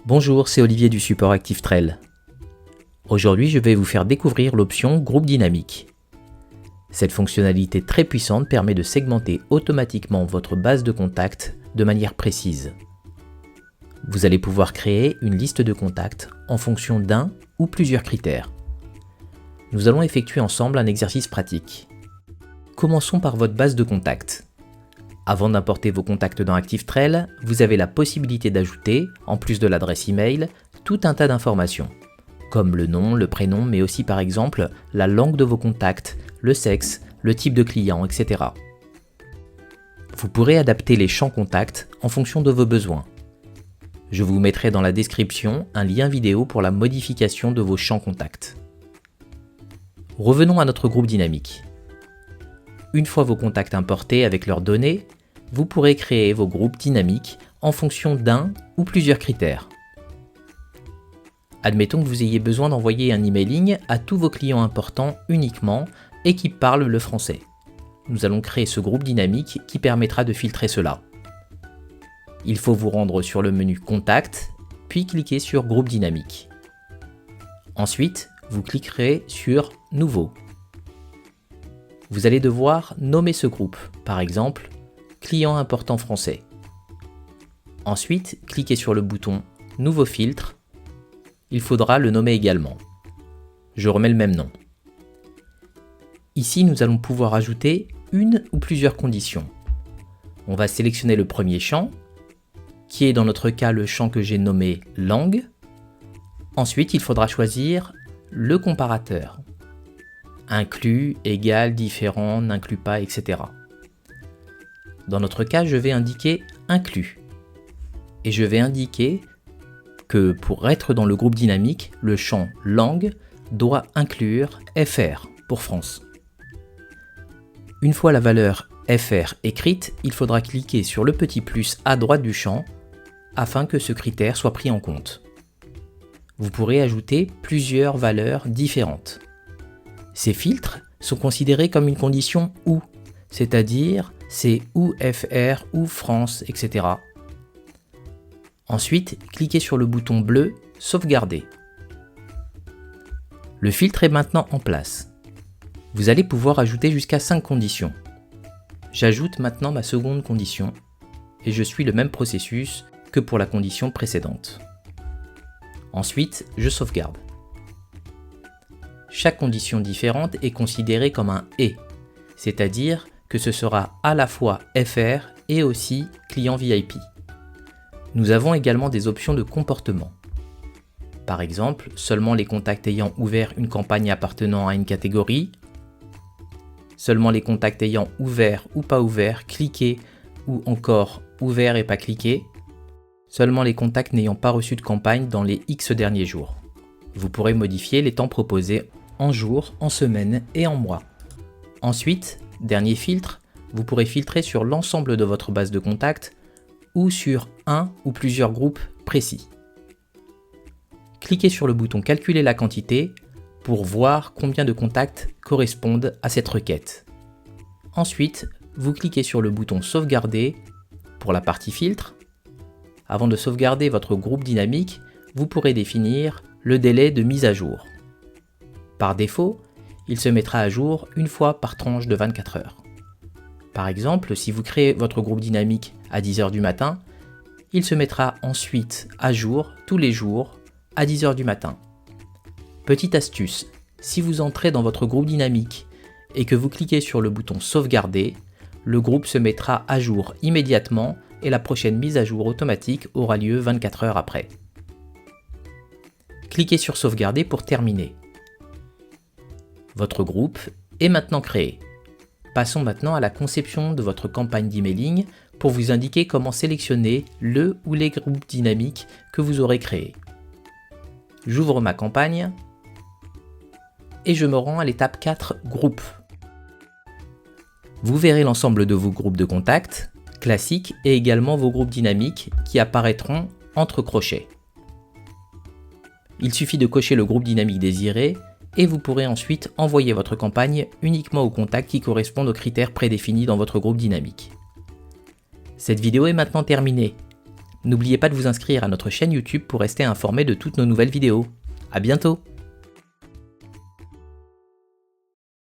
Bonjour, c'est Olivier du support ActiveTrail. Aujourd'hui, je vais vous faire découvrir l'option Groupe dynamique. Cette fonctionnalité très puissante permet de segmenter automatiquement votre base de contacts de manière précise. Vous allez pouvoir créer une liste de contacts en fonction d'un ou plusieurs critères. Nous allons effectuer ensemble un exercice pratique. Commençons par votre base de contacts. Avant d'importer vos contacts dans ActiveTrail, vous avez la possibilité d'ajouter, en plus de l'adresse email, tout un tas d'informations, comme le nom, le prénom, mais aussi par exemple la langue de vos contacts, le sexe, le type de client, etc. Vous pourrez adapter les champs contacts en fonction de vos besoins. Je vous mettrai dans la description un lien vidéo pour la modification de vos champs contacts. Revenons à notre groupe dynamique. Une fois vos contacts importés avec leurs données, vous pourrez créer vos groupes dynamiques en fonction d'un ou plusieurs critères. Admettons que vous ayez besoin d'envoyer un emailing à tous vos clients importants uniquement et qui parlent le français. Nous allons créer ce groupe dynamique qui permettra de filtrer cela. Il faut vous rendre sur le menu Contact, puis cliquer sur Groupe dynamique. Ensuite, vous cliquerez sur Nouveau. Vous allez devoir nommer ce groupe, par exemple, Client important français. Ensuite, cliquez sur le bouton Nouveau filtre. Il faudra le nommer également. Je remets le même nom. Ici, nous allons pouvoir ajouter une ou plusieurs conditions. On va sélectionner le premier champ, qui est dans notre cas le champ que j'ai nommé Langue. Ensuite, il faudra choisir le comparateur. Inclus, égal, différent, n'inclut pas, etc. Dans notre cas, je vais indiquer inclus. Et je vais indiquer que pour être dans le groupe dynamique, le champ langue doit inclure FR pour France. Une fois la valeur FR écrite, il faudra cliquer sur le petit plus à droite du champ afin que ce critère soit pris en compte. Vous pourrez ajouter plusieurs valeurs différentes. Ces filtres sont considérés comme une condition OU, c'est-à-dire c'est ou FR ou France, etc. Ensuite, cliquez sur le bouton bleu Sauvegarder. Le filtre est maintenant en place. Vous allez pouvoir ajouter jusqu'à 5 conditions. J'ajoute maintenant ma seconde condition et je suis le même processus que pour la condition précédente. Ensuite, je sauvegarde. Chaque condition différente est considérée comme un « et », c'est-à-dire que ce sera à la fois FR et aussi client VIP. Nous avons également des options de comportement. Par exemple, seulement les contacts ayant ouvert une campagne appartenant à une catégorie, seulement les contacts ayant ouvert ou pas ouvert, cliqué ou encore ouvert et pas cliqué, seulement les contacts n'ayant pas reçu de campagne dans les X derniers jours. Vous pourrez modifier les temps proposés en jours, en semaines et en mois. Ensuite, dernier filtre, vous pourrez filtrer sur l'ensemble de votre base de contacts ou sur un ou plusieurs groupes précis. Cliquez sur le bouton Calculer la quantité pour voir combien de contacts correspondent à cette requête. Ensuite, vous cliquez sur le bouton Sauvegarder pour la partie filtre. Avant de sauvegarder votre groupe dynamique, vous pourrez définir le délai de mise à jour. Par défaut, il se mettra à jour une fois par tranche de 24 heures. Par exemple, si vous créez votre groupe dynamique à 10 heures du matin, il se mettra ensuite à jour tous les jours à 10 heures du matin. Petite astuce, si vous entrez dans votre groupe dynamique et que vous cliquez sur le bouton Sauvegarder, le groupe se mettra à jour immédiatement et la prochaine mise à jour automatique aura lieu 24 heures après. Cliquez sur Sauvegarder pour terminer. Votre groupe est maintenant créé. Passons maintenant à la conception de votre campagne d'emailing pour vous indiquer comment sélectionner le ou les groupes dynamiques que vous aurez créés. J'ouvre ma campagne et je me rends à l'étape 4, Groupe. Vous verrez l'ensemble de vos groupes de contacts classiques et également vos groupes dynamiques qui apparaîtront entre crochets. Il suffit de cocher le groupe dynamique désiré et vous pourrez ensuite envoyer votre campagne uniquement aux contacts qui correspondent aux critères prédéfinis dans votre groupe dynamique. Cette vidéo est maintenant terminée. N'oubliez pas de vous inscrire à notre chaîne YouTube pour rester informé de toutes nos nouvelles vidéos. À bientôt!